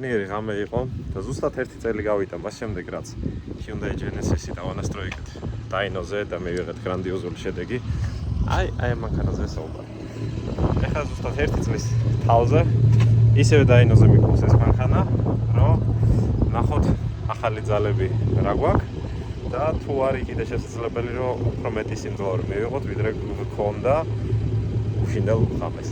მშვენიერი ღამე იყო და ზუსტად 1 წელი გავიდა მას შემდეგ რაც Hyundai Genesis-ი დავანასტროიგეთ Dyno-ზე და მივიღეთ გრანდიოზული შედეგი. აი მანქანაზე საუბარი. ეხლა ზუსტად 1 წლის თავზე ისევე Dyno-ზე მიყავს ეს მანქანა, რომ ნახოთ ახალი ძალები რა გვაქვს და თუ არის კიდე შესაძლებელი რომ უფრო მეტი სიმძლავრე მივიღოთ, ვიდრე გქონდა უშინდელ ღამეს.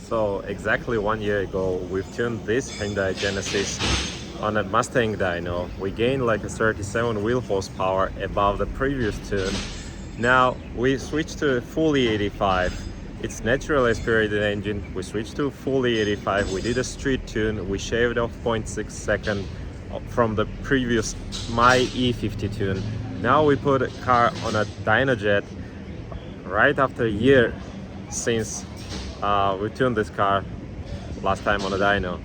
So exactly 1 year ago, we've tuned this Hyundai Genesis on a Mustang dyno. We gained like a 37 wheel horsepower above the previous tune. Now we switched to a full E85. It's naturally aspirated engine. We switched to full E85. We did a street tune. We shaved off 0.6 second from the previous my E50 tune. Now we put a car on a dyno jet right after a year since we tuned this car last time on a dyno.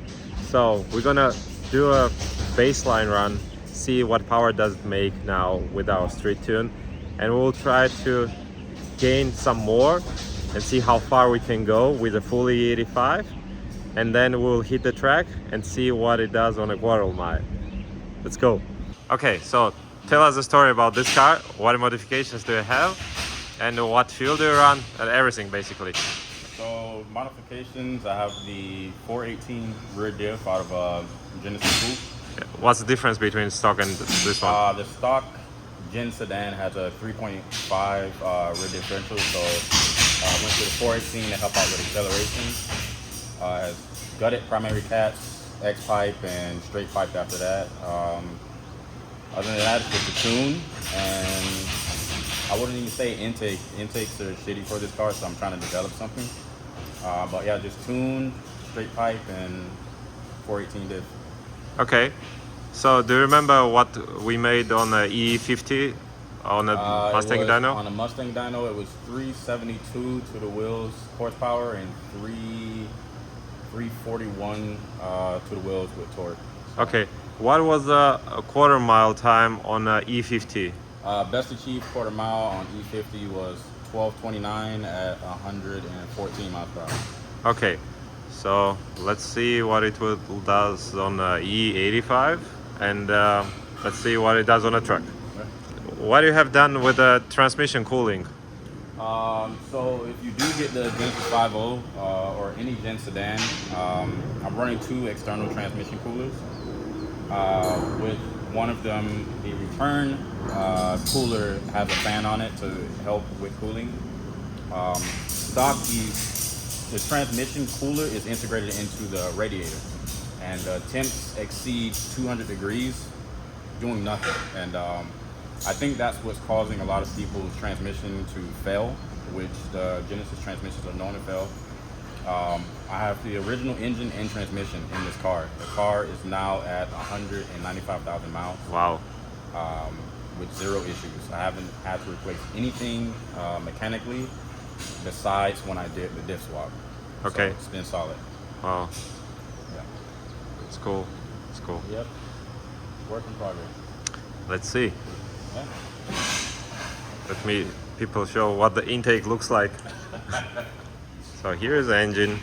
So we're gonna do a baseline run, see what power does it make now with our street tune, and we'll try to gain some more and see how far we can go with a full E85, and then we'll hit the track and see what it does on a quarter mile. Let's go. Okay, so tell us a story about this car. What modifications do you have, and what fuel do you run, and everything basically. So modifications, I have the 418 rear diff out of a Genesis coupe. What's the difference between stock and this one? The stock Gen sedan has a 3.5 rear differential, so went to the 418 to help out with acceleration. Has gutted primary cats, X pipe, and straight pipe after that. Other than that, it's just a tune, and I wouldn't even say intake. Intakes are shitty for this car, so I'm trying to develop something. But yeah, just tune, straight pipe, and 418 diff. Okay, so do you remember what we made on the E50 on a Mustang dyno? On a Mustang dyno, it was 372 to the wheels horsepower and 341 to the wheels with torque. Okay, what was the quarter mile time on E50? Best achieved quarter mile on E50 was 12:29 at 114 miles per hour. Okay, so let's see what it does on E85, and let's see what it does on a truck. What do you have done with the transmission cooling? So if you do get the Genesis 5.0 or any Gen sedan, I'm running 2 external transmission coolers. With one of them, the return cooler has a fan on it to help with cooling. Stock, the transmission cooler is integrated into the radiator, and temps exceed 200 degrees doing nothing. And I think that's what's causing a lot of people's transmission to fail, which the Genesis transmissions are known to fail. I have the original engine and transmission in this car. The car is now at 195,000 miles. Wow. With 0 issues. I haven't had to replace anything mechanically besides when I did the diff swap. Okay. So it's been solid. Wow. Yeah. It's cool. It's cool. Yep. Work in progress. Let's see. Yeah. Let me people show what the intake looks like. So here's the engine,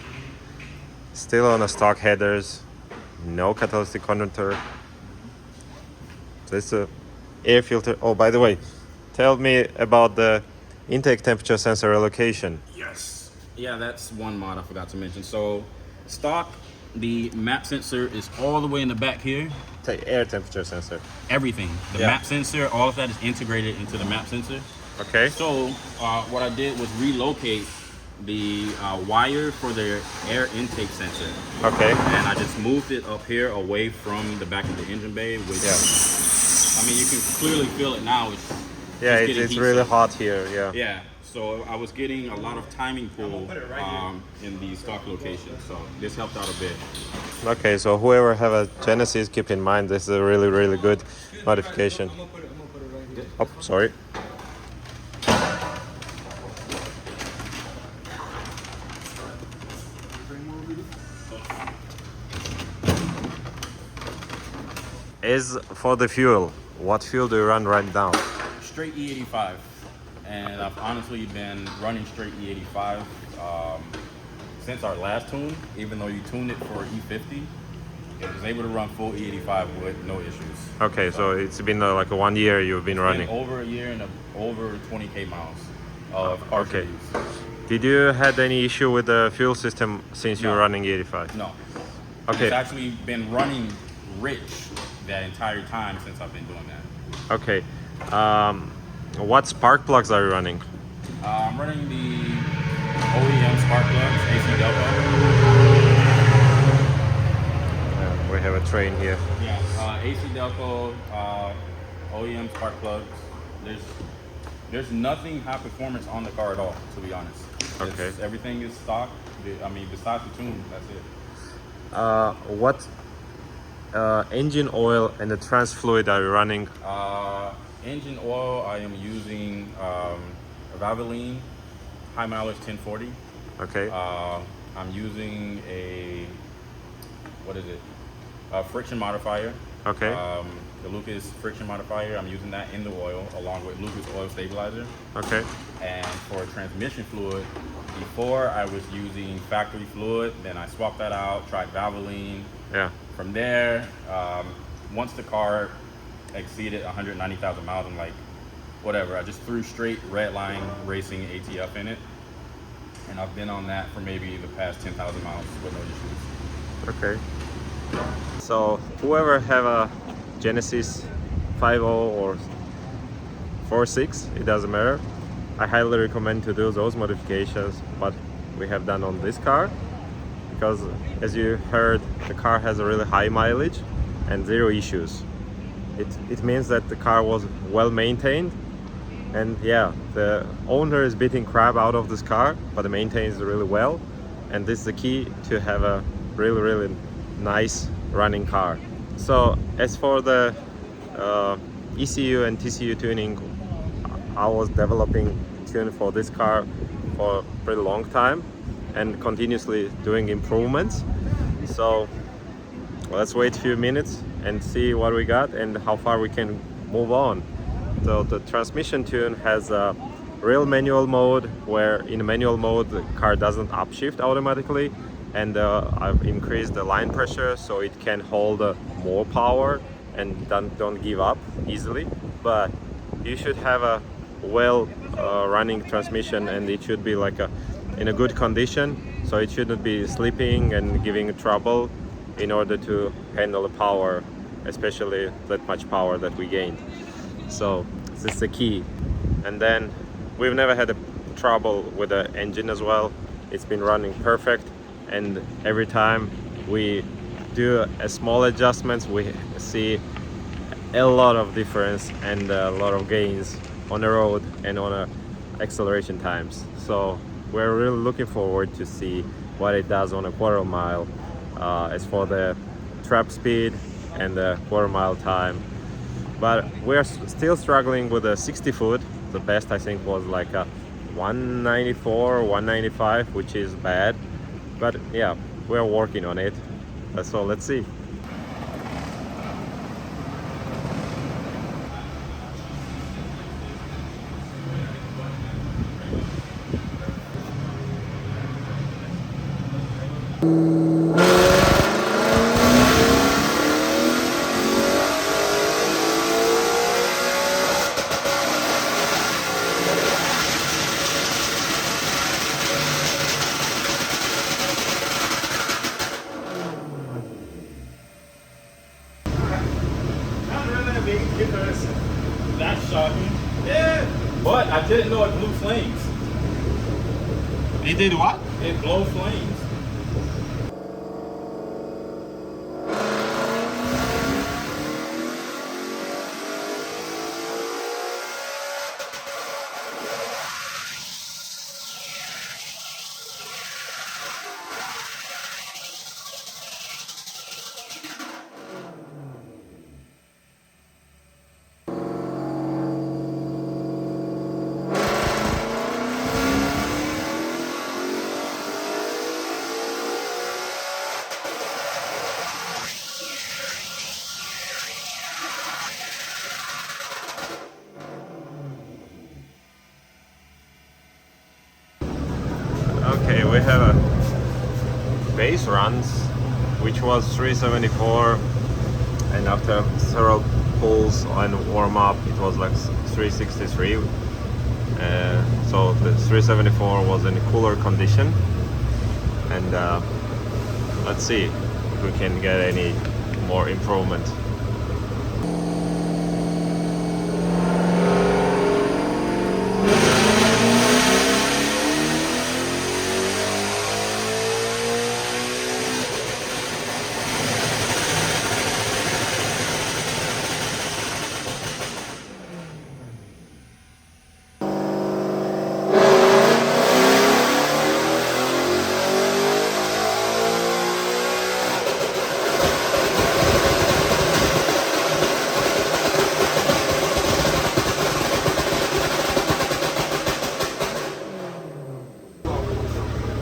still on the stock headers, no catalytic converter. This is a air filter. Oh, by the way, tell me about the intake temperature sensor allocation. Yes. Yeah, that's one mod I forgot to mention. So stock, the map sensor is all the way in the back here. Air temperature sensor. Everything. The map sensor, all of that is integrated into the map sensor. Okay. So what I did was relocate the wire for the air intake sensor. Okay. And I just moved it up here away from the back of the engine bay, which I mean, you can clearly feel it now. It's really hot here. Yeah. So I was getting a lot of timing pull in the stock location. So this helped out a bit. Okay, so whoever have a Genesis, keep in mind this is a really, really good modification. Oh, sorry. As for the fuel, what fuel do you run right now? Straight E85. and I've honestly been running straight E85 since our last tune. Even though you tuned it for E50, it was able to run full E85 with no issues. Okay, so it's been like 1 year you've been running. Over a year and over 20K miles of partial Okay. use. Did you had any issue with the fuel system since you were running E85? No. Okay. It's actually been running rich that entire time since I've been doing that. Okay. What spark plugs are you running? I'm running the OEM spark plugs, AC Delco. We have a train here. Yeah, AC Delco, OEM spark plugs. There's nothing high performance on the car at all, to be honest. Okay. Everything is stock. I mean, besides the tune, that's it. What engine oil and the trans fluid are you running? Engine oil, I am using Valvoline high mileage 1040. Okay. I'm using a friction modifier. Okay. The Lucas friction modifier. I'm using that in the oil along with Lucas oil stabilizer. Okay. And for transmission fluid, before I was using factory fluid, then I swapped that out, tried Valvoline. Yeah. From there, once the car exceeded 190,000 miles, I'm like, whatever. I just threw straight Redline Racing ATF in it, and I've been on that for maybe the past 10,000 miles with no issues. Okay. So whoever have a Genesis 5.0 or 4.6, it doesn't matter. I highly recommend to do those modifications what we have done on this car, because as you heard, the car has a really high mileage and zero issues. It means that the car was well maintained, and yeah, the owner is beating crap out of this car, but it maintains really well, and this is the key to have a really nice running car. So as for the ECU and TCU tuning, I was developing tune for this car for a pretty long time and continuously doing improvements. So let's wait a few minutes and see what we got and how far we can move on. So the transmission tune has a real manual mode, where in manual mode the car doesn't upshift automatically, and I've increased the line pressure so it can hold more power and don't give up easily. But you should have a well running transmission, and it should be like in a good condition, so it shouldn't be slipping and giving trouble in order to handle the power, especially that much power that we gained. So this is the key. And then we've never had a trouble with the engine as well. It's been running perfect, and every time we do a small adjustments, we see a lot of difference and a lot of gains on the road and on acceleration times. So we're really looking forward to see what it does on a quarter mile as for the trap speed and the quarter mile time. But we're still struggling with a 60 foot. The best I think was like a 194, 195, which is bad. But yeah, we're working on it. So let's see. That's shocking. Yeah. But I didn't know it blew flames. It did what? It blew flames. first runs, which was 374, and after several pulls and warm up, it was like 363. So the 374 was in cooler condition, and let's see if we can get any more improvement.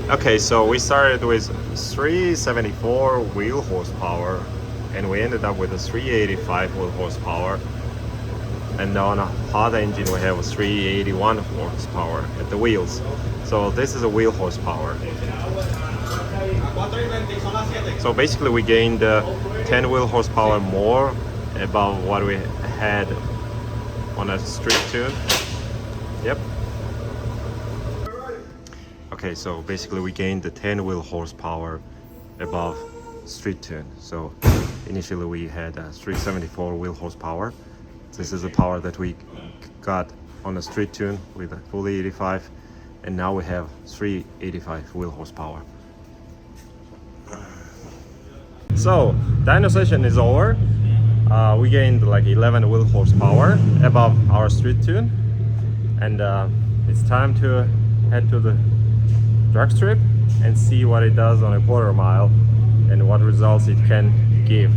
Okay, so we started with 374 wheel horsepower and we ended up with a 385 wheel horsepower, and on a hot engine we have a 381 horsepower at the wheels. So this is a wheel horsepower. So basically we gained 10 wheel horsepower more above what we had on a street tune. Yep. Okay, so basically we gained the 10 wheel horsepower above street tune. So initially we had a 374 wheel horsepower. This is the power that we got on a street tune with a fully 85, and now we have 385 wheel horsepower. So dyno session is over. We gained like 11 wheel horsepower above our street tune, and it's time to head to the drag strip and see what it does on a quarter mile and what results it can give.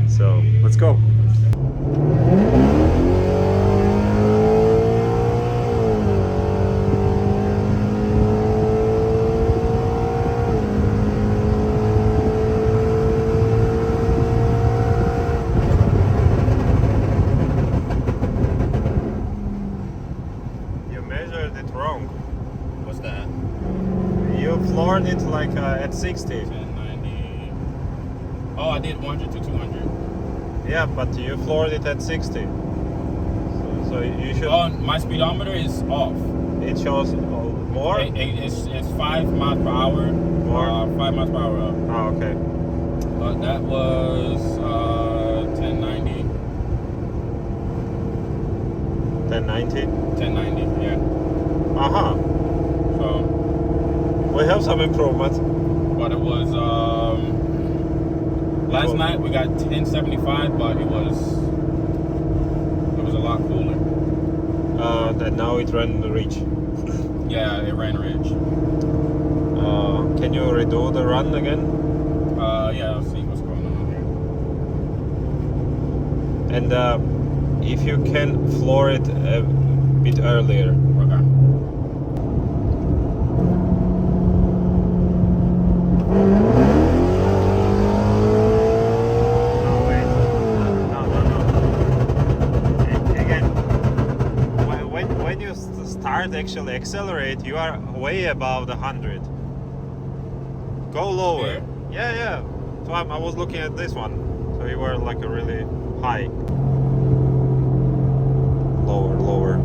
So let's go. You measured it wrong. What's that? You floored it like at 60. 1090. Oh, I did 100 to 200. Yeah, but you floored it at 60. So you should. Oh, my speedometer is off. It shows more. It's 5 miles per hour. More. 5 miles per hour up. Oh, okay. But that was 1090. 1090. 1090. Yeah. Uh-huh. So We have some improvement. but it was last night we got 1075, but it was a lot cooler. That now it ran the reach. Yeah, it ran ridge. Can you redo the run again? Yeah, I'll see what's going on here. And if you can floor it a bit earlier. Okay. Actually accelerate, you are way above the 100. Go lower. Yeah. So I was looking at this one. So you were like a really high. Lower.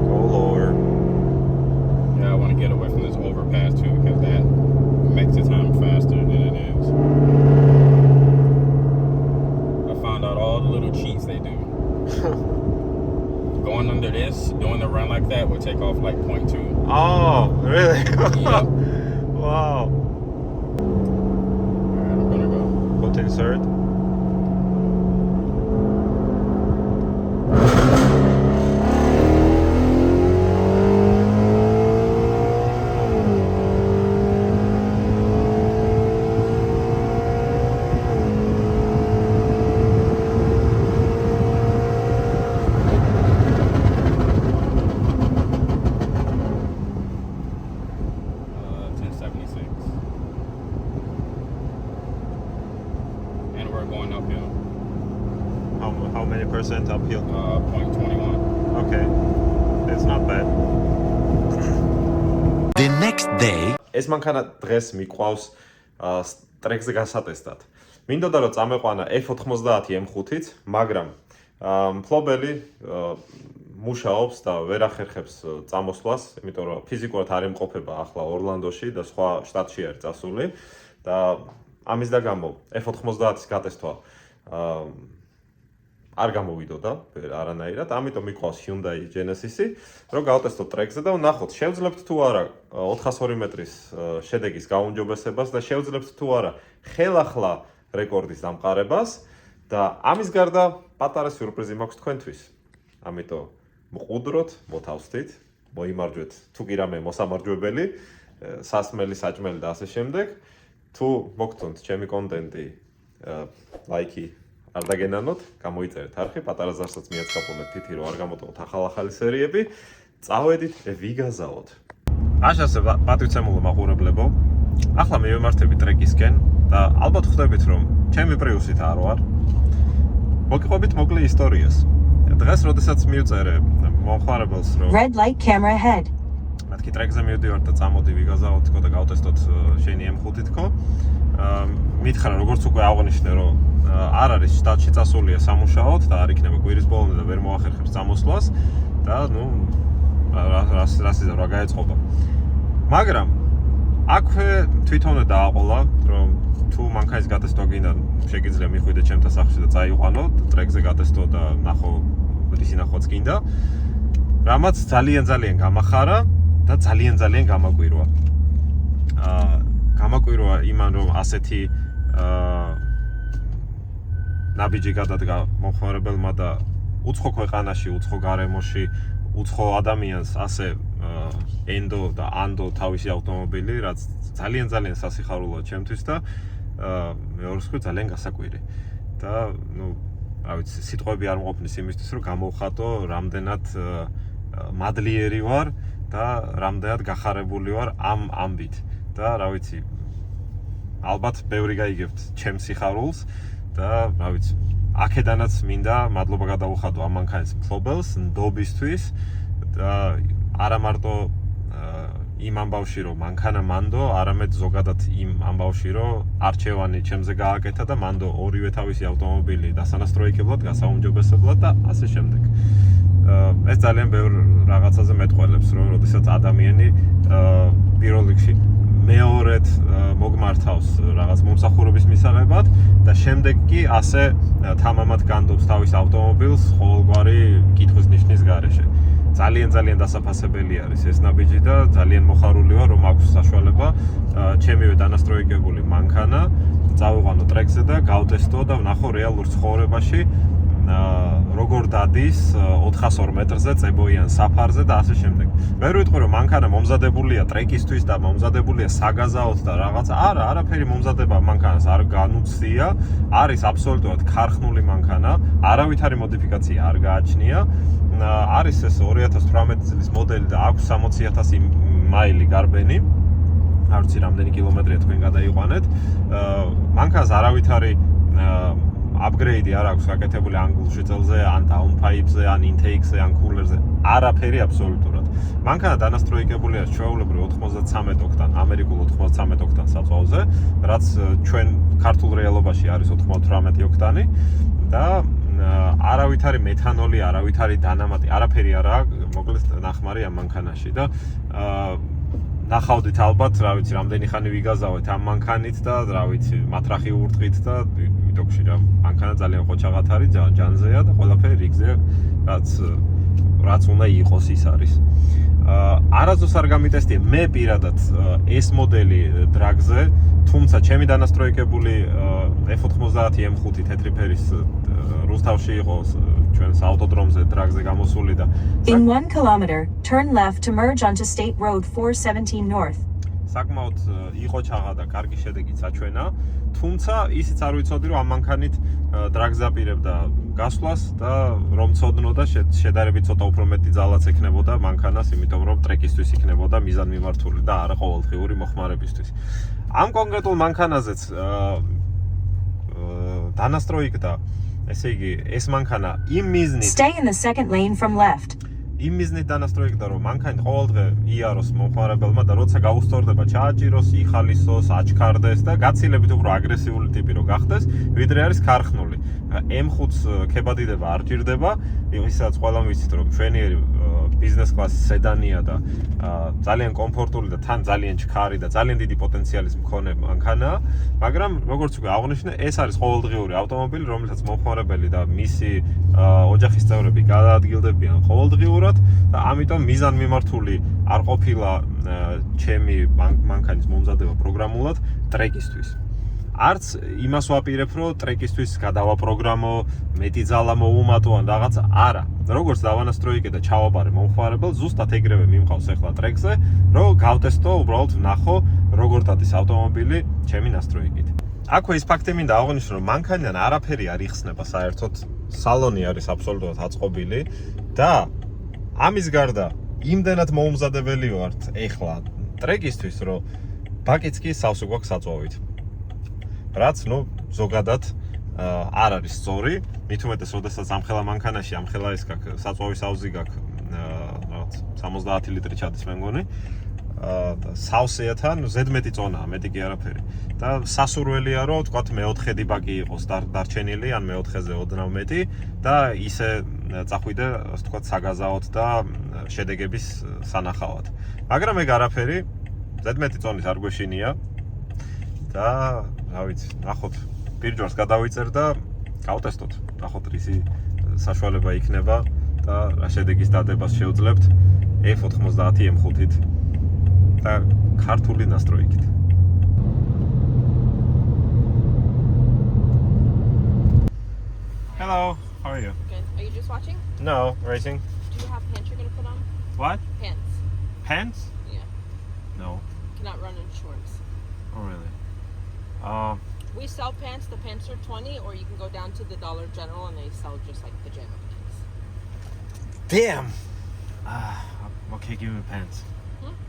Go lower. Yeah, I want to get away from this overpass too, because that makes the time faster than it is. I found out all the little cheats they do. Going under this, doing the run like that would take off like 0.2. Oh, really? Yep. Wow. Alright, I'm gonna go. Put insert. Going uphill. How many percent uphill? 0.21. Okay, that's not bad. The next day. ეს მანქანა დღეს მიყვავს ტრეკზე გასატესტად. მინდოდა რომ წამეყვანა F90 M5-ით, მაგრამ მფლობელი მუშაობს და ვერ ახერხებს წამოსვლას, იმიტომ რომ ფიზიკურად არ იმყოფება ახლა ორლანდოში და სხვა შტატში არის წასული და ამის და გამო F90-ის გატესტვა არ გამოვიდოდა არანაირად, ამიტომ მიყვავს Hyundai Genesis-ი, რომ გავტესტოთ ტრეკზე და ვნახოთ, შევძლებთ თუ არა 402 მეტრის შედეგის გაუმჯობესებას და შევძლებთ თუ არა ხელახლა რეკორდის დამყარებას და ამის გარდა პატარა სიურპრიზი მაქვს თქვენთვის. ამიტომ მყუდროთ, მოთავსდით, მოიმარჯვეთ თუ კი რამე მოსამარჯვებელი, სასმელი, საჭმელი და ასე შემდეგ. თუ მოგთუნთ ჩემი კონტენტი, ლაიქი არ დაგენანოთ, გამოიწერეთ არხი, პატარა ზარსაც მიაწყაპონეთ თითი რომ არ გამოტოვოთ ახალ-ახალი სერიები, წავედით ვიგაზაოთ. აშასე პატივცემულო მაყურებლებო, ახლა მივემართები ტრეკისკენ და ალბათ ხვდებით რომ ჩემი პრიუსით არ ვარ. მოგიყვებით მოკლე ისტორიას. დღეს როდესაც მივწერე მომხმარებელს რომ Red light camera ahead. მეთქი ტრეკზე მივდივარ და წამოდი ვიგაზაოთ და გავტესტოთ შენი M5 თქო. მითხრა როგორც უკვე აღნიშნე რომ არ არის შტატში წასულია სამუშაოდ და არ იქნება კვირის ბოლომდე და ვერ მოახერხებს წამოსვლას და ნუ რა გაეწყობა. მაგრამ აქვე თვითონვე დააყოლა რომ თუ მანქანის გატესტვა გინდა შეგიძლია მიხვიდე ჩემთან სახლში და წაიყვანო ტრეკზე გატესტო და ნახო რისი ნახვაც გინდა. რამაც ძალიან გამახარა და ძალიან გამაკვირვა. გამაკვირვა იმან რომ ასეთი ნაბიჯი გადადგა მომხმარებელმა და უცხო ქვეყანაში, უცხო გარემოში, უცხო ადამიანს ასე ენდო და ანდო თავისი ავტომობილი, რაც ძალიან სასიხარულოა ჩემთვის და მეორეს მხრივ ძალიან გასაკვირი. და ნუ რა ვიცი, სიტყვები არ მყოფნის იმისთვის, რომ გამოვხატო, რამდენად მადლიერი ვარ და რამდენად გახარებული ვარ ამ ამბით. და რა ვიცი, ალბათ ბევრი გაიგებთ ჩემს სიხარულს და რა ვიცი, აქედანაც მინდა მადლობა გადავუხადო ამ მანქანის მფლობელს, ნდობისთვის და არა მარტო იმ ამბავში რომ მანქანა მანდო, არამედ ზოგადად იმ ამბავში რომ არჩევანი ჩემზე გააკეთა და მანდო ორივე თავისი ავტომობილი დასანასტროიკებლად, გასაუმჯობესებლად და ასე შემდეგ. ეს ძალიან ბევრ რაღაცაზე მეტყველებს, რომ როდესაც ადამიანი პირველ რიგში მეორედ მოგმართავს რაღაც მომსახურების მისაღებად და შემდეგ კი ასე თამამად განდობს თავის ავტომობილს ყოველგვარი კითხვის ნიშნის გარეშე. ძალიან დასაფასებელი არის ეს ნაბიჯი და ძალიან მოხარული ვარ რომ აქვს საშუალება ჩემივე დანასტროიკებული მანქანა წავიყვანო ტრეკზე და გავტესტო და ვნახო რეალურ ცხოვრებაში როგორ დადის 402 მეტრზე წებოიან საფარზე და ასე შემდეგ. ვერ ვიტყვი რომ მანქანა მომზადებულია ტრეკისთვის და მომზადებულია საგაზაოდ და რაღაც, არაფერი მომზადება მანქანას არ განუცდია, არის აბსოლუტურად ქარხნული მანქანა, არავითარი მოდიფიკაცია არ გააჩნია. არის ეს 2018 წლის მოდელი და აქვს 60,000 მაილი გარბენი. არ ვიცი რამდენი კილომეტრია თქვენ გადაიყვანეთ. მანქანას არავითარი upgrade არ აქვს გაკეთებული ან გულშეწელზე, ან downpipe-ზე, ან intake-ზე, ან cooler-ზე, არაფერი აბსოლუტურად. მანქანა დანასტროიკებულია ჩვეულებრივ 93 ოქტან, ამერიკულ 93 ოქტან საწვავზე, რაც ჩვენ ქართულ რეალობაში არის 98 ოქტანი და არავითარი მეთანოლი, არავითარი დანამატი, არაფერი არა, მოკლედ ნახმარი ამ მანქანაში და ნახავდით ალბათ, რა ვიცი, რამდენი ხანი ვიგაზავეთ ამ მანქანით და რა ვიცი, მათრახი ურტყით და ვიდოქში რა, მანქანა ძალიან ყოჩაღად არის, ჯანზეა და ყველაფერი რიგზეა, რაც უნდა იყოს ის არის. არასდროს არ გამიტესტია მე პირადად ეს მოდელი დრაგზე, თუმცა ჩემი დანასტროიკებული F90 M5 თეთრი ფერის რუსთავში იყო ჩვენს ავტოდრომზე დრაგზე გამოსული და In 1 kilometer, turn left to merge onto State Road 417 North. საკმაოდ იყო ჩაღა და კარგი შედეგიც აჩვენა, თუმცა ისიც არ ვიცოდი რომ ამ მანქანით დრაგზე აპირებდა გასვლას და რომ ცოდნო და შედარებით ცოტა უფრო მეტი ძალაც ექნებოდა მანქანას, იმიტომ რომ ტრეკისთვის იქნებოდა მიზანმიმართული და არა ყოველდღიური მოხმარებისთვის. ამ კონკრეტულ მანქანაზეც დანასტროიკდა, ესე იგი, ეს მანქანა იმ მიზნით Stay in the second lane from left. იმ მიზნით დანასტროებდა, რომ მანქანა ყოველდღე იაროს მომხმარებელმა და როცა გაუსწორდება ჩააჭიროს, იხალისოს, აჩქარდეს და გაცილებით უფრო აგრესიული ტიპი რო გახდეს, ვიდრე არის ქარხნული. M5-ს ქებადიდება არ ჭირდება, ისაც ყველამ ვიცით, რომ ჩვენიერი ბიზნეს კლასის სედანია და ძალიან კომფორტული და თან ძალიან ჩქარი და ძალიან დიდი პოტენციალის მქონე მანქანაა, მაგრამ როგორც უკვე აღნიშნე, ეს არის ყოველდღიური ავტომობილი, რომელსაც მომხმარებელი და მისი ოჯახის წევრები გადაადგილდებიან ყოველდღიურად და ამიტომ მიზანმიმართული არ ყოფილა ჩემი მანქანის მომზადება პროგრამულად ტრეკისთვის. არც იმას ვაპირებ, რომ ტრეკისთვის გადავაპროგრამო, მეტი ძალა მოუმატო ან რაღაცა, არა. როგორც დავანასტროიკე და ჩავაბარე მომხმარებელს, ზუსტად ეგრევე მიმყავს ახლა ტრეკზე, რომ გავტესტო, უბრალოდ ვნახო, როგორ დადის ავტომობილი ჩემი ნასტროიკით. აქვე ის ფაქტი მინდა აღვნიშნო, რომ მანქანიდან არაფერი არ იხსნება საერთოდ, სალონი არის აბსოლუტურად აწყობილი და ამის გარდა იმდენად მოუმზადებელი ვართ ახლა ტრეკისთვის, რომ ბაკიც კი სავსე გვაქვს საწვავით. რაც, ზოგადად არ არის სწორი, მით უმეტეს, როდესაც ამხელა მანქანაში, ამხელა ის გაქვს, საწვავის აუზი გაქვს, რაღაც 70 ლიტრი ჩადის მე მგონი. სავსეათან ზედმეტი წონაა, მეტი კი არაფერი. და სასურველია, რომ თქვათ მეოთხედი ბაკი იყოს დარჩენილი, ან მეოთხეზე ოდნავ მეტი და ისე წახვიდე, ასე თქვათ, საგაზაოდ და შედეგების სანახავად. მაგრამ ეგ არაფერი, ზედმეტი წონის არ გვეშინია და რა ვიცი, ნახოთ, პირჯვარს გადავიწერ და გავტესტოთ, ნახოთ რისი საშუალება იქნება და რა შედეგის დადებას შევძლებთ F90 M5-ით და ქართული ნასტროიკით. Hello, how are you? Good. Are you just watching? No, racing. Do you have pants you're gonna put on? What? Pants. Pants? Yeah. No. You cannot run in shorts. Oh, really? We sell pants. The pants are $20, or you can go down to the Dollar General and they sell just like pajama pants. Damn! Okay, give me pants.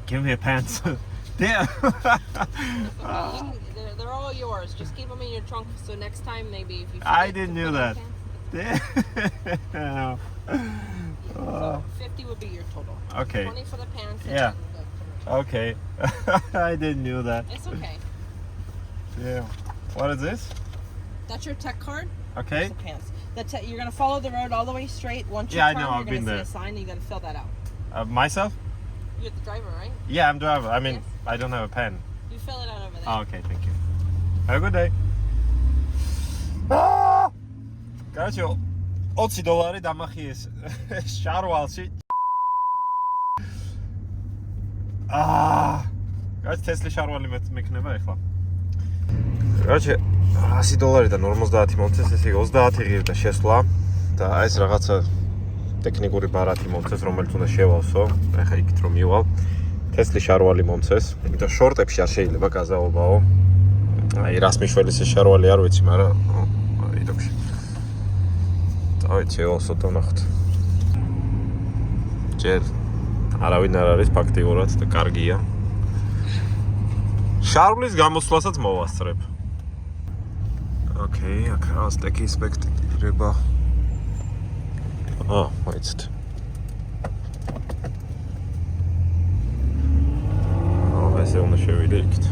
Give me a pants. Damn! They're all yours. Just keep them in your trunk so next time maybe if you I didn't know that. Damn. So 50 would be your total. Okay. 20 for the pants. And Yeah. the Okay. I didn't know that. It's okay. Yeah. What is this? That's your tech card. Okay. That's the pants. You're gonna follow the road all the way straight. Once you Yeah, I turn, know, you're I've gonna been see there. a sign and you gotta fill that out. Myself? You're the driver, right? Yeah, I'm driver. I mean, Yes. I don't have a pen. You fill it out over there. Oh, okay, thank you. Have a good day. Короче, $20 დამახიეს შარვალში. Короче, Tesla შარვალი მექნება ახლა. Короче, $100-დან 50 მომწეს, ესე იგი 30 ღირდა შესვლა და ეს რაღაცა ტექნიკური ბარათი მომწეს, რომელიც უნდა შევავსო. ახლა იქით რომ მივალ. Tesla შარვალი მომწეს, იმიტომ შორტებში არ შეიძლება გაზაობაო. აი, რას მიშველის ეს შარვალი არ ვიცი, მაგრამ აი დოქში. დავით შევავსო და ნახოთ. ჯერ არავინ არ არის ფაქტიურად და კარგია. შარვლის გამოსვლასაც მოვასწრებ. Okay, აქ რაღაც ტექი ინსპექტირება. მოიცით. ესე უნდა შევიდე იქით.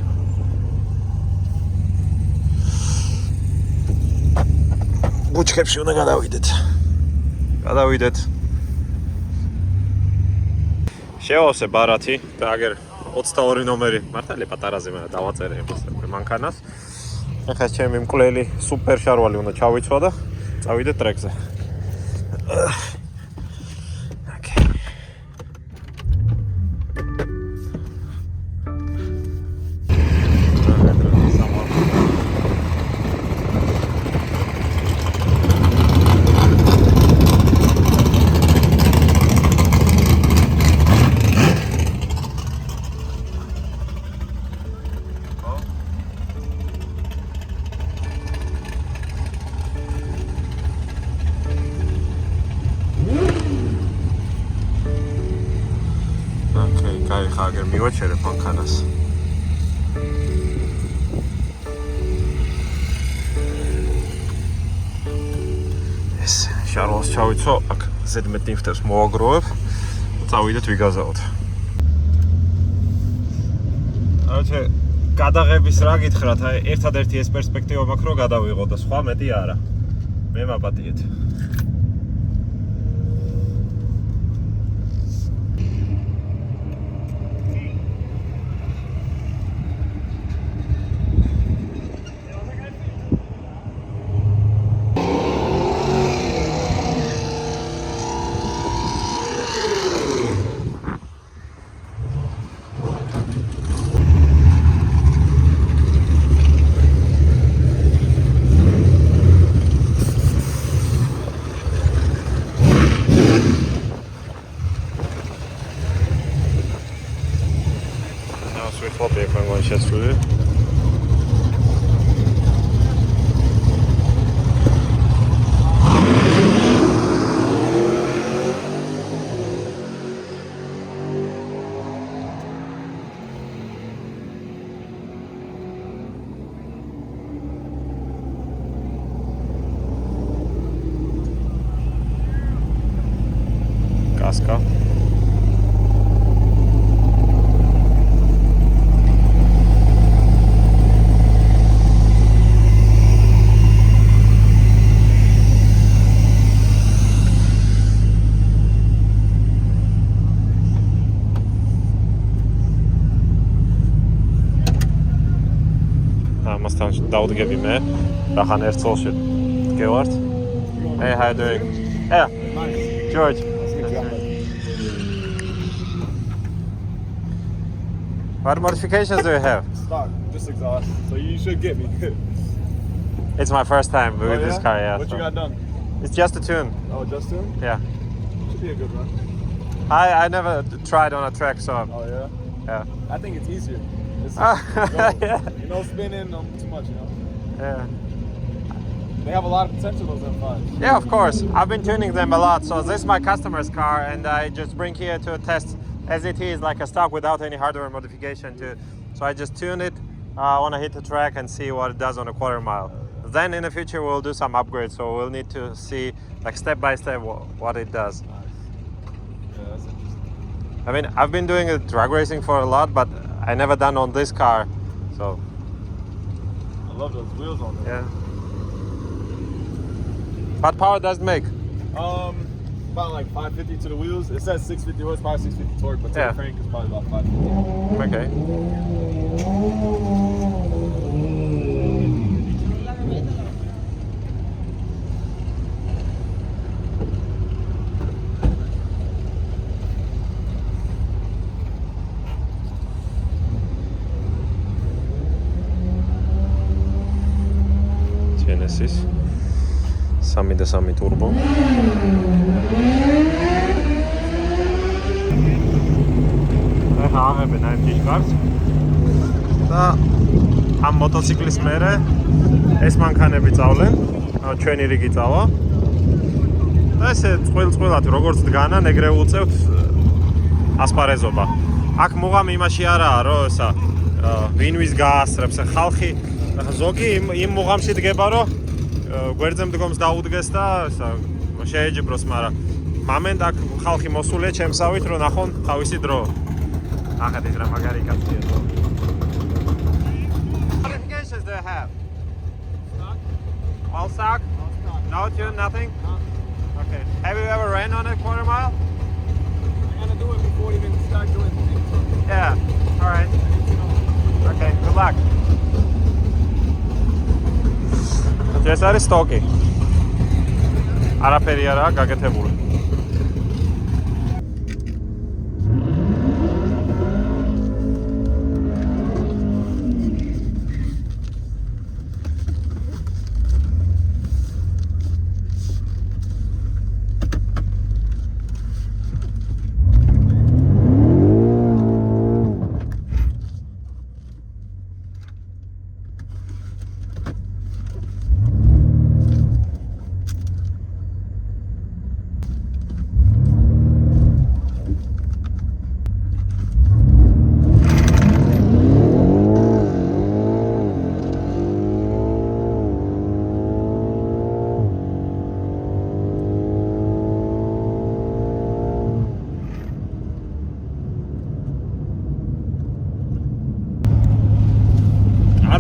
ბუჩქებში უნდა გადავიდეთ. შევავსე ბარათი და აგერ 22 ნომერი მართალია პატარაზე მაგრამ დავაწერე იმას მანქანას. ახლა ჩემი მკვლელი სუპერ შარვალი უნდა ჩავიცვა და წავიდე ტრეკზე. აგერ მივაჩერებ მანქანას. ეს შარვალს ჩავიცო, აქ ზედმეტ ნიფტებს მოვაგროვებ წავიდეთ ვიგაზაოთ. Короче, გადაღების რა გითხრათ, აი ერთადერთი ეს პერსპექტივა მაქვს რომ გადავიღო და სხვა მეტი არა. მე მაპატიეთ. Flopie ekrán შეცვლილი. Kaska. Amazon დაუდგები მე. რახან ერთ წოლში გევართ. Hey, how you doing? Yeah. George. What modifications do you have? Stock, just exhaust. So you should get me. It's my first time with this car, yeah. What you got done? It's just a tune. Oh, just tune? Yeah. Should be a good run. I never tried on a track, so Oh yeah? yeah. I think it's easier. It's Yeah. You know, spinning too much, you know. Yeah. They have a lot of potential, those M5s. Yeah, of course. I've been tuning them a lot. So this is my customer's car, and I just bring here to test as it is, like a stock without any hardware modification to. So I just tune it. I want to hit the track and see what it does on a quarter mile. Then in the future we'll do some upgrades. So we'll need to see, like step by step, what it does. Nice. Yeah, that's interesting. I mean, I've been doing drag racing for a lot, but I never done on this car. So I love those wheels on there. yeah. What power does it make? About like 550 to the wheels. It says 650 horsepower, 650 torque, but to Yeah. the crank is probably about 550. Okay. Genesis 3.3 turbo. აღებენ აი ჯიშკარს და ამ მოტოციკლის მერე ეს მანქანები წავლენ, ჩვენი რიგი წავა და ესე წყვილ-წყვილად როგორც დგანან ეგრე უწევთ ასპარეზობა. აქ მუღამი იმაში არაა რომ ესა ვინვის გაასწრებს ხალხი ზოგი იმ მუღამში დგება რომ გვერდზე მდგომს დაუდგეს და ესა შეეჯიბროს, მაგრამ მომენტ აქ ხალხი მოსულია ჩემსავით რომ ნახონ თავისი დრო. Ahead ra magari cazzo. What modifications do you have? Stock? All stock? All stock. No tune, nothing? No. Okay. Have you ever ran on a quarter mile? I gotta do it before you even start doing things. Yeah. All right. Okay. Good luck. ეს არის სტოკი. არაფერი არაა გაკეთებული.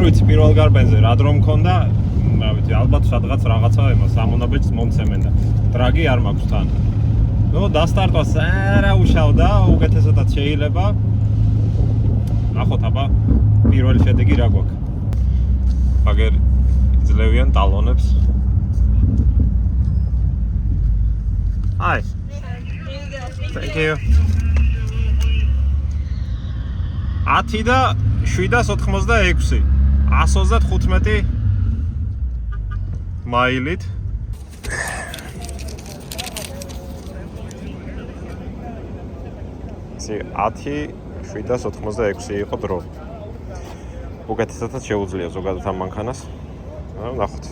არ ვიცი პირველ გარბენზე რა დრო მქონდა, რა ვიცი, ალბათ სადღაც რაღაცა იმას სამონაბეჭს მომცემენ და დრაგი არ მაქვს თან. ნუ დასტარტვას არა უშავდა, უკეთესადაც შეიძლება. ნახოთ აბა პირველი შედეგი რა გვაქვს. აგერ იძლევიან ტალონებს. Hi. Thank you. 10 და 786 135 მაილით. ისი 10 786 იყო დრო. უკეთესადაც შეუძლია ზოგადად ამ მანქანას. ნახოთ.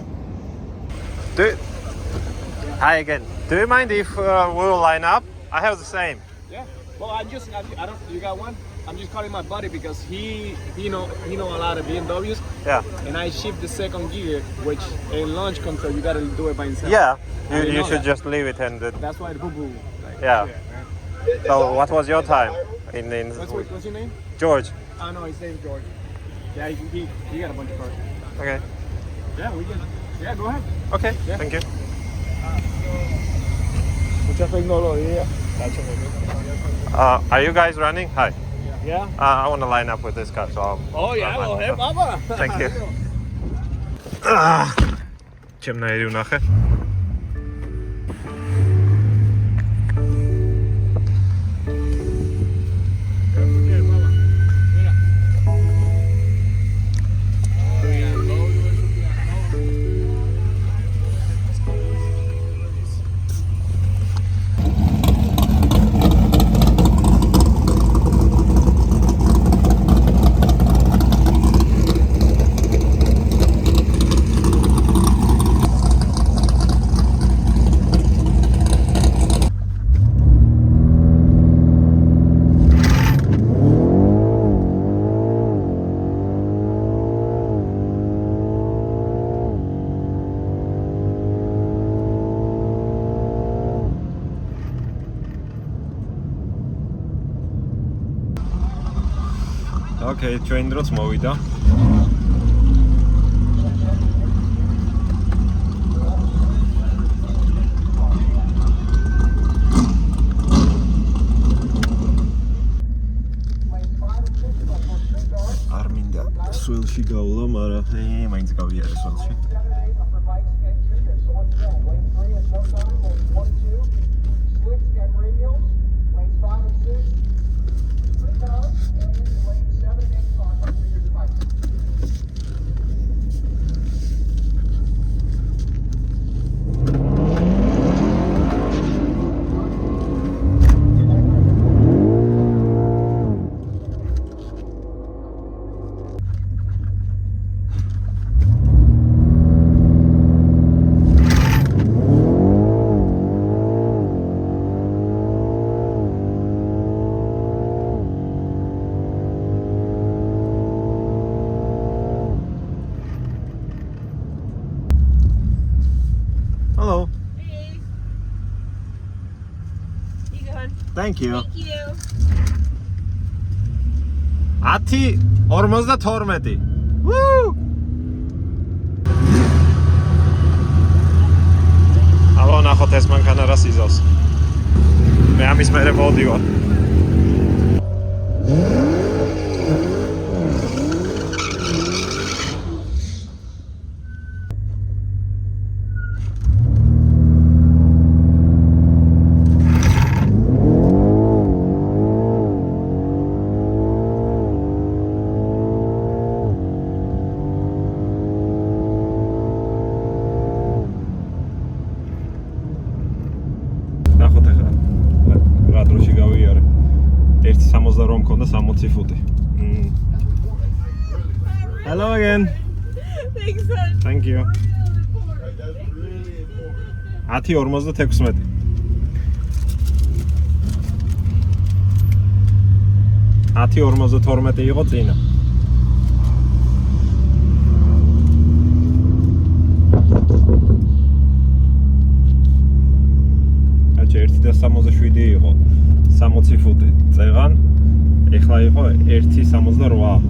Hi again. Do you mind if we will line up? I have the same. Yeah. Well, I don't. You got one? I'm just calling my buddy because he know a lot of BMWs. Yeah. And I shipped the second gear, which in launch control you gotta do it by yourself. Yeah. You should just leave it and. That's why the Burble. Yeah. So what was your time? What's your name? George. Oh no, his name's George. Yeah, he got a bunch of cars. Okay. Yeah, we can. Yeah, go ahead. Okay. Yeah. Thank you. Mucha tecnología. Are you guys running? Hi. Yeah. I want to line up with this car, so. Oh yeah, well, hey, Papa. Thank you. Чем наери унахе? Okay, train დროც მოვიდა. არ მინდა სულში გავლა, მაგრამ მაინც გავიარე სულში. Hello. Hey. You going? Thank you. Thank you. 10:52. Woo! აბა ნახოთ ეს მანქანა რას იზავს. მე ამის მერე მოვდივარ. ნახოთ ახლა რა დროში გავიარე. 1.68 მქონდა 60 ფუტი. Hello again. Thanks, son. Thank you. 10:56. 10:52 იყო წინა. აჩა 1.67 იყო 60 ფუტი წეღან. ეხლა იყო 1.68.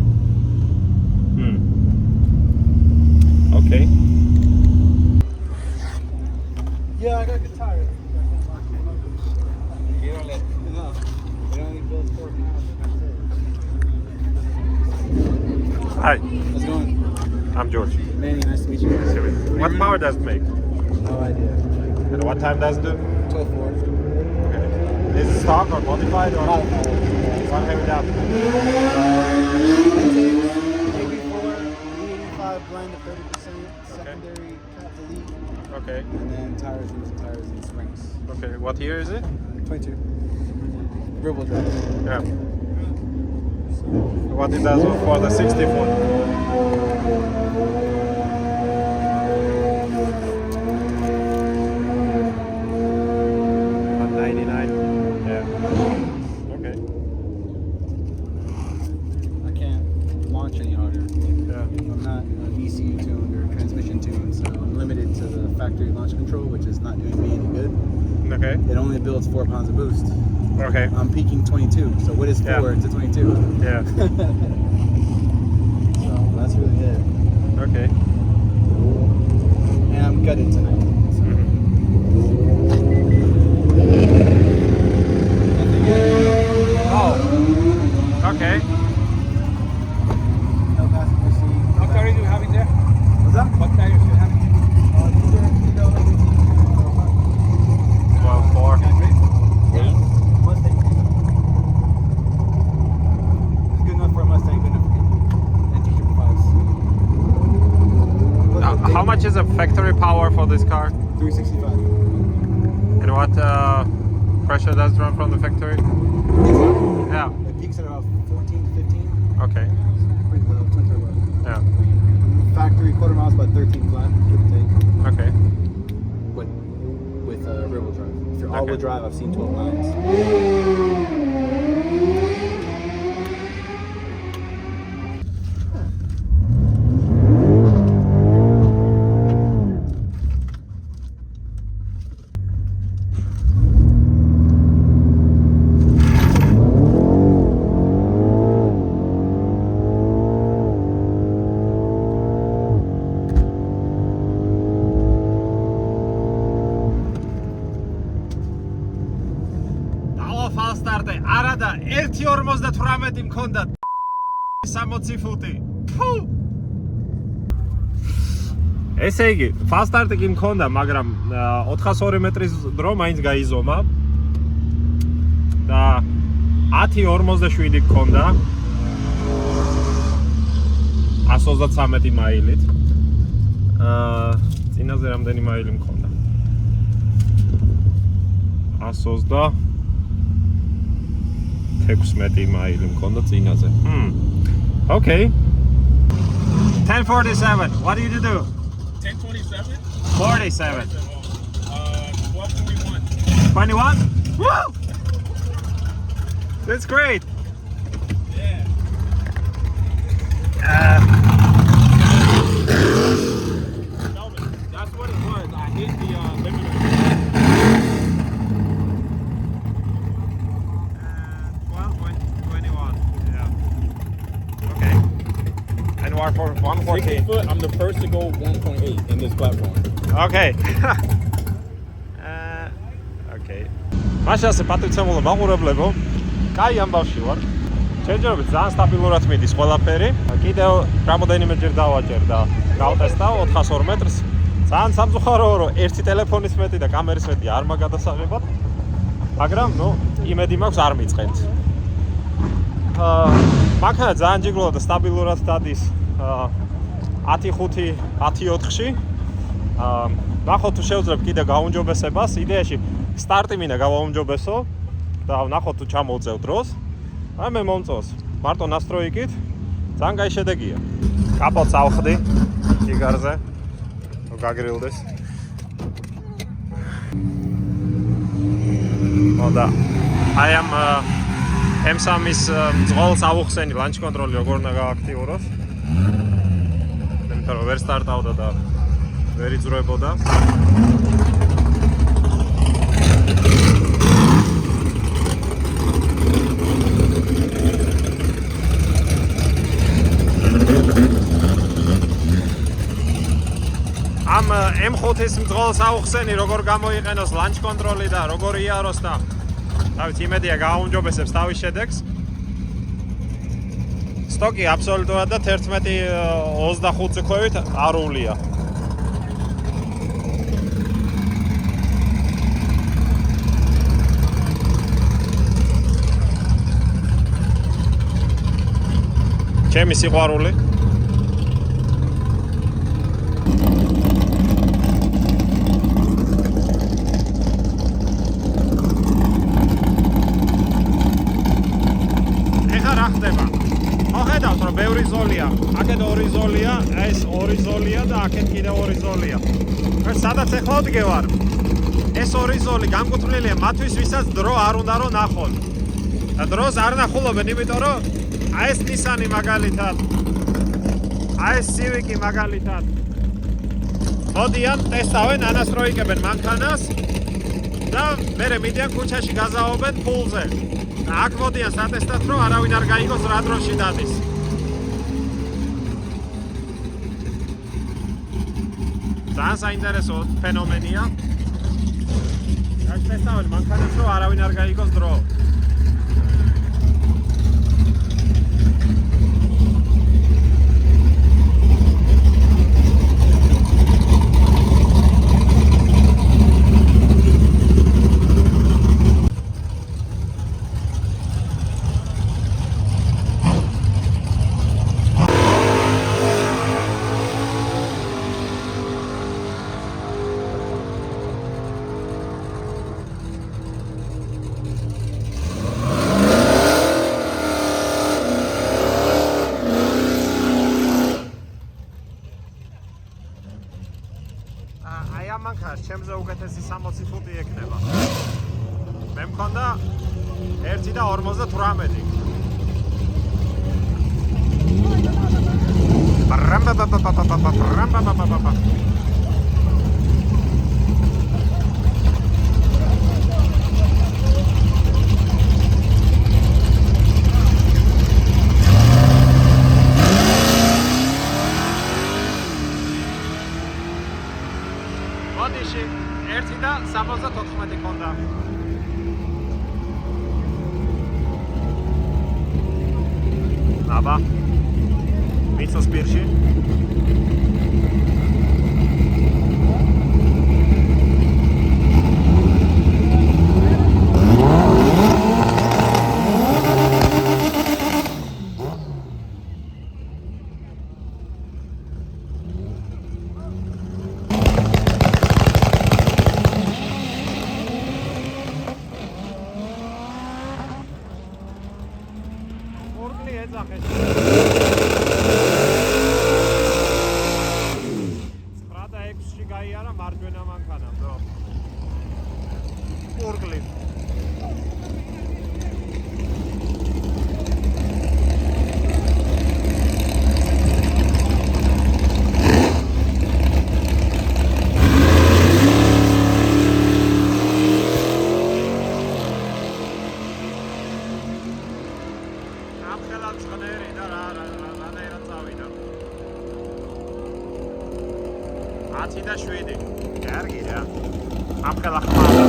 Manny, nice to meet you. What power does it make? No idea. And what time does it do? 12.4. Okay. Is it stock or modified or what have you done? KB4, E85 blind to 30%, secondary cap delete, Okay. and then tires and springs. Okay. What year is it? 22. Burble drive. Yeah. What it does for the 60 foot? 199. Yeah. Okay. I can't launch any harder. Yeah. I'm not TCU tuned or transmission tuned, so I'm limited to the factory launch control, which is not doing me any good. Okay. It only builds 4 pounds of boost. Okay. I'm peaking 22, so what is 4 to 22? Yeah. So that's really it. Okay. And I'm gutted tonight. So. Oh. Okay. No passenger seat. What tires do you have in there? What's that? What tires do you have in there? Well, 4. Yeah. Mustang. It's good enough for a Mustang, good enough for NT35s. How much is the factory power for this car? 365. And what pressure does it run from the factory? Yeah. It peaks at about 14 to 15. Okay. Pretty low, twin turbo. Yeah. Factory quarter miles about 13 flat, give or take. Okay. But with rear wheel drive. If you're all wheel Okay. drive, I've seen 12 nines. ფალსტარტე არადა 1.58 მქონდა 60 ფუტი. ფუ! ესე იგი, ფალსტარტი კი მქონდა, მაგრამ 402 მეტრის დრო მაინც გაიზომა. და 10.47 მქონდა. 133 მაილით. წინაზე რამდენი მაილი მქონდა? 116 მაილი მქონდა წინაზე. Okay. 1047. What did you do? 1027? 47. 1221. 21? Woo! That's great. Yeah. Melvin, that's what it was. I hit the limiter. 12.21. Yeah. Okay. And what for 114? 60 foot, I'm the first to go 1.8 in this platform. Okay. Okay. მაშასე პატივცემულო მაყურებლებო, კაი ამბავში ვარ. ჯერჯერობით ძალიან სტაბილურად მიდის ყველაფერი. კიდევ რამოდენიმეჯერ დავაჭერ და გავტესტავ 402 მეტრს. ძალიან სამწუხაროა, რომ ერთი ტელეფონის მეტი და კამერის მეტი არ მაგადასაღებად. მაგრამ, იმედი მაქვს არ მიწყენთ. მანქანა ძალიან ჯიგრულად და სტაბილურად დადის 10.5, 10.4-ში. ნახოთ თუ შევძლებ კიდე გაუმჯობესებას. იდეაში სტარტი მინდა გავაუმჯობესო და ნახოთ თუ ჩამოვწევ დროს. აი მე მომწონს. მარტო ნასტროიკით ძალიან კაი შედეგია. კაპოტს ავხდი იგარზე. გაგრილდეს. მოდა აი ამ M3-ის მძღოლს ავუხსენი ლანჩ კონტროლი როგორ უნდა გააქტიუროს. იმიტომ რომ ვერ სტარტავდა და ვერ იძროებოდა. ამ M5-ის მძღოლს ავუხსენი როგორ გამოიყენოს ლანჩ კონტროლი და როგორ იაროს და თავის იმედია გააუმჯობესებს თავის შედეგს. სტოკი აბსოლუტურად და 11:25 циклებით არულია. ჩემი სიყვარული. ეხლა რა ხდება? მოხედავთ რომ ბევრი ზოლია. აქეთ ორი ზოლია, ეს ორი ზოლია და აქეთ კიდევ ორი ზოლია. ეს სადაც ეხლა ვდგევარ. ეს ორი ზოლი განკუთვნილია მათთვის, ვისაც დრო არ უნდა რომ ნახონ. და დროს არ ნახულობენ, იმიტომ რომ აი ეს ნისანი მაგალითად, აი ეს სივიკი მაგალითად. მოდიან, ტესტავენ, ანასტროიკებენ მანქანას და მერე მიდიან ქუჩაში გაზაობენ ფულზე. და აქ მოდიან სატესტად, რომ არავინ არ გაიგოს რა დროში დადის. ძალიან საინტერესო ფენომენია. ტესტავენ მანქანას, რომ არავინ არ გაიგოს დრო. ჩემზე უკეთესი 60 ფუტი ეკნება. მე მქონდა 1:48. მოდიში 1:74 ქონდა. აბა მიცოს პირში. სპრადა 6-ში გაიარა მარჯვენა მანქანა, ბრო. ორგლი. და 7. კარგი რა. ამხელა ხმარა.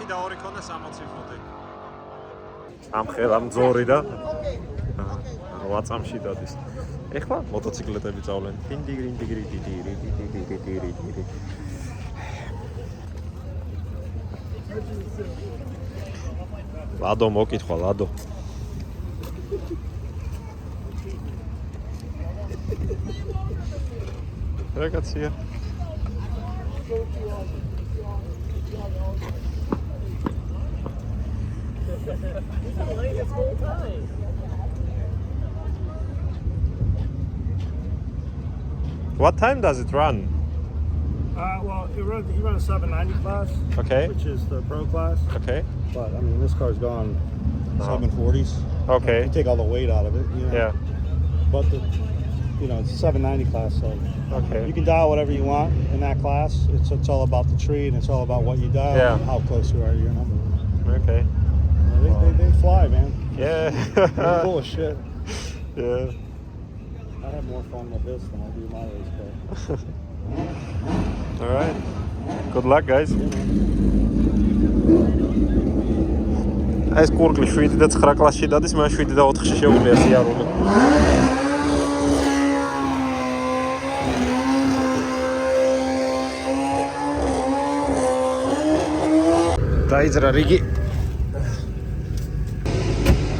და 2 ქონდა 60 ფუტი. ამხელა მძორი და ვაწამში დადის. ეხლა მოტოციკლეტები წავლენ. ლადო მოკითხვა, ლადო. რაკაცია. What time does it run? Well, he runs a 790 class, Okay. which is the pro class. Okay. But I mean, this car's gone 740s. Okay. You take all the weight out of it, you know. Yeah. But it's a 790 class, so Okay. you can dial whatever you want in that class. It's all about the tree, and it's all about what you dial Yeah. and how close you are to your number. Okay. They fly, man. Yeah. They're full of shit. Yeah. I have more fun with this than I do my race car. All right. Good luck, guys. ეს კურკლი 7 და 9 კლასში დადის, მე 7 და 4-ში შეუძლია სიარული. დაიძრა რიგი.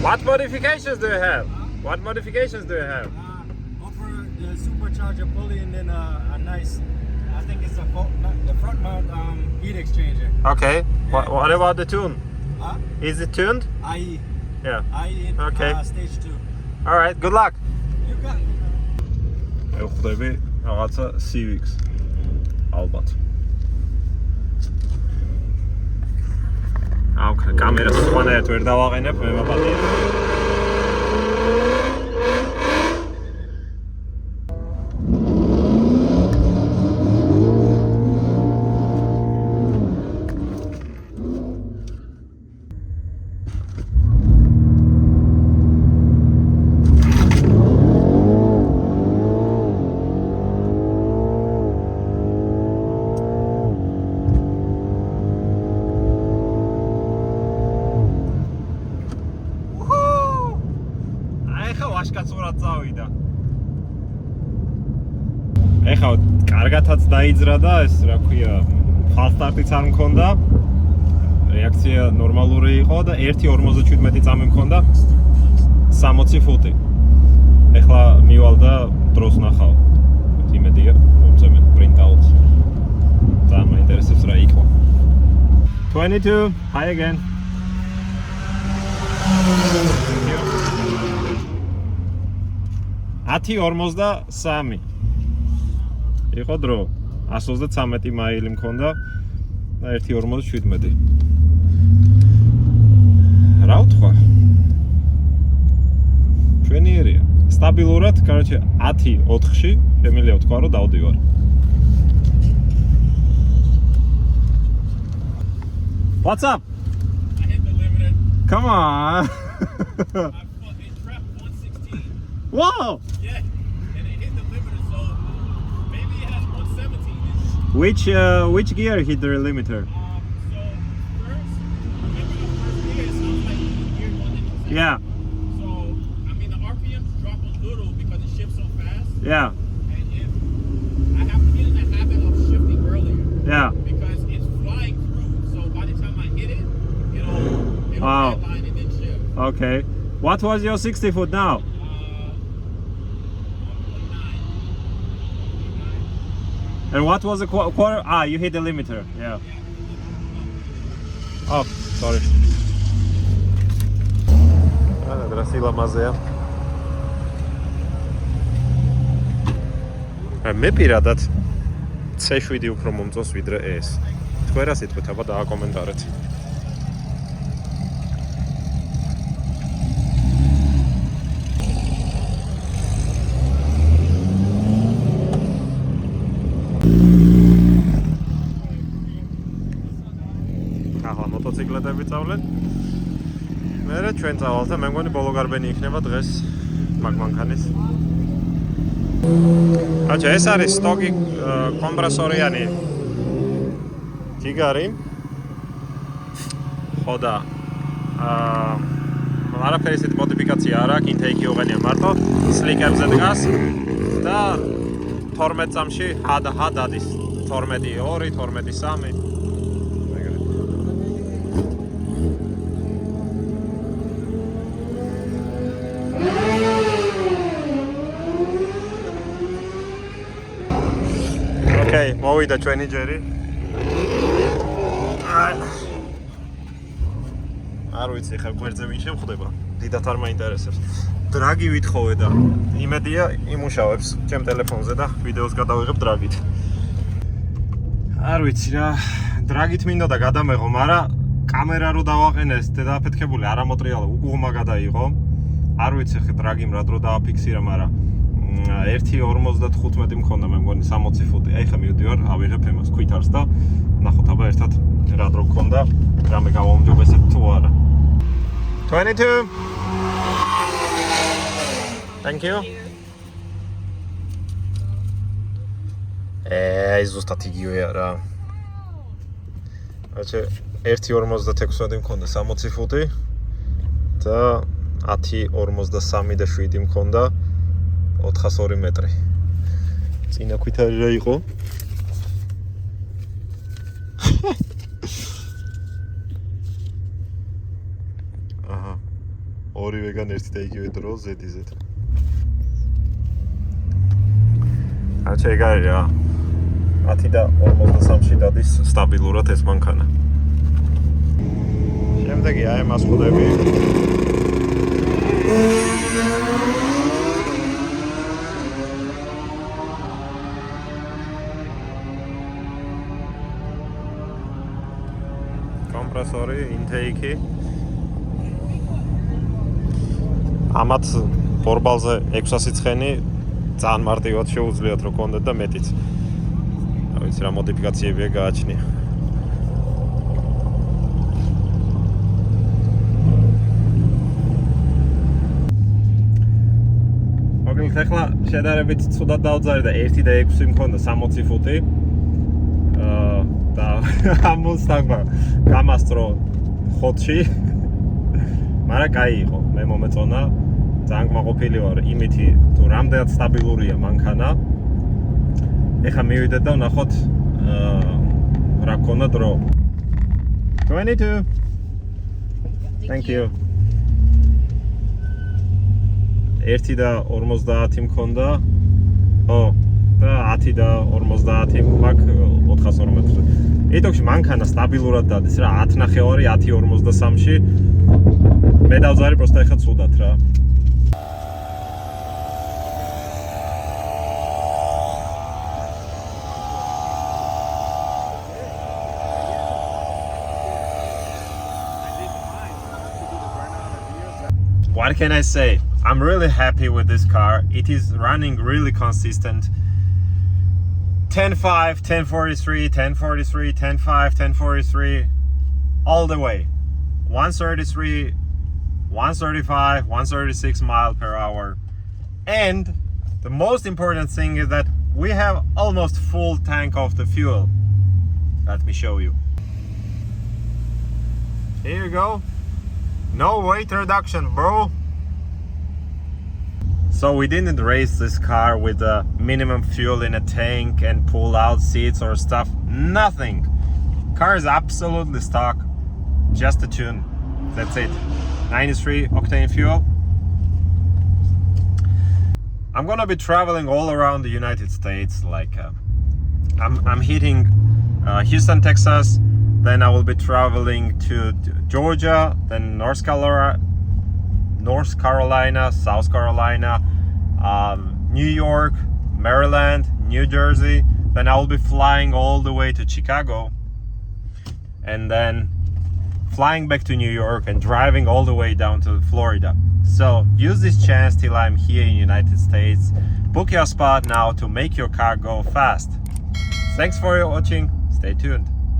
What modifications do you have? What modifications do you have? Offer the supercharger pulley and then a nice, I think it's the front mount heat exchanger. Okay. What about the tune? Huh? Is it tuned? IE. Yeah. IE in Okay. stage 2. All right. Good luck. You got it. ხვდები რაღაცა Civics. ალბათ. აუქ, კამერას სხვანაირად ვერ დავაყენებ, მე მაპატიე. ვაშკაცურად წავიდა. ეხლა კარგათაც დაიძრა და ეს რა ქვია, ფალსტარტიც არ მქონდა. რეაქცია ნორმალური იყო და 1.57 წამი მქონდა 60 ფუტი. ეხლა მივალ და დროს ნახავ. იმედია, მომწემენ print out. და მაინტერესებს რა იყო. 22, hi again. ათი 43 იყო დრო 133 მაილი მქონდა და 1.57 რა ვთქვა ჩვენიერია სტაბილურად короче 10-4-ში შემიძლია ვთქვა რომ დავდივარ What's up? I hit the limiter. Come on. It trapped 116. Wow. Yeah, and it hit the limiter, so maybe it has 117. Which gear hit the limiter? So first, remember the first gear sounds like gear 1 and 2. Yeah. So I mean the RPMs drop a little because it shifts so fast. Yeah. And if I have to get in the habit of shifting earlier. Yeah. Because it's flying through, so by the time I hit it, it'll Wow. redline and then shift. Okay. What was your 60 foot now? 1.9. And what was the quarter? Ah, you hit the limiter. Yeah. Oh, sorry. Drasila mazea. მე პირადად C7 უფრო მომწონს ვიდრე ეს. თქვენ რა სიტყვით, აბა დააკომენტარეთ. ახლა მოტოციკლეტები წავლენ. მერე ჩვენ წავალთ და მე მგონი ბოლო გარბენი იქნება დღეს მაგ-მანქანის. აჩა ეს არის სტოკი კომპრესორიანი ჯიგარი. ხო და არაფერი ისეთი მოდიფიკაცია არ აქვს, ინტეიკი უღენია მარტო სლიკერზე დგას და 12 წამში ჰ დადის 12.2, 12.3. Okay, მოვიდა ჩვენი ჯერი. არ ვიცი ხა გვერდზე ვინ შემხვდება. დიდათ არ მაინტერესებს. დრაგი ვითხოვე და იმედია იმუშავებს ჩემ ტელეფონზე და ვიდეოს გადავიღებ დრაგით. არ ვიცი რა, დრაგით მინდოდა გადამეღო, მაგრამ კამერა რო დავაყენეს, დედაფეთქებული არ ამოტრიალა, უგუღმა გადაიღო. არ ვიცი ხე დრაგიმ რა დრო დააფიქსირა, მაგრამ 1.55 მქონდა მე მგონი 60 ფუტი. აი ხა მივდივარ, ავიღებ ემას ქვითარს და ნახოთ აბა ერთად რა დრო გქონდა, რამე გამომჯობესეთ თუ არა. 22. Thank you. ზუსტად იგივეა რა. აჩე 1.56 მქონდა 60 ფუტი და 10.53 და 7 მქონდა 402 მეტრი. წინა ქვითარი რა იყო? აჰა. ორივეგან ერთი და იგივე დრო Z-Z. აჩე ეგარი რა. 10 და 53-ში დადის სტაბილურად ეს მანქანა. შემდეგი აი მას ხვდები. კომპრესორი, ინტეიკი. ამათ ბორბალზე 600 ცხენი ძალიან მარტივად შეუძლიათ რომ კონდეთ და მეტიც. ვიცი რა მოდიფიკაციებია გააჩნია. მოგილთ ახლა შედარებით ცუდად დავძარე და 1.6 მქონდა 60 ფუტი. და ამოსტაგმა გამასწრო ხოთში. მაგრამ კაი იყო, მე მომეწონა. ძალიან გმაყოფილი ვარ იმითი თუ რამდენად სტაბილურია მანქანა. ეხლა მივიდეთ და ვნახოთ რა გქონდა დრო. 22. Thank you. 1 და 50 მქონდა. და 10 და 50 მაქვს 402 მეტრზე. იტოქში მანქანა სტაბილურად დადის რა 10 ნახევარი 10.53-ში. მე დავძარი პროსტა ეხლა ცუდად რა. What can I say? I'm really happy with this car. It is running really consistent. 10.5, 10.43, 10.43, 10.5, 10.43, all the way. 133, 135, 136 miles per hour. And the most important thing is that we have almost full tank of the fuel. Let me show you. Here you go. No weight reduction, bro. So we didn't race this car with a minimum fuel in a tank and pull out seats or stuff. Nothing. Car is absolutely stock. Just a tune. That's it. 93 octane fuel. I'm gonna be traveling all around the United States. Like I'm hitting Houston, Texas. Then I will be traveling to Georgia, then North Carolina, South Carolina, New York, Maryland, New Jersey. Then I will be flying all the way to Chicago, and then flying back to New York and driving all the way down to Florida. So use this chance till I'm here in the United States. Book your spot now to make your car go fast. Thanks for watching. Stay tuned.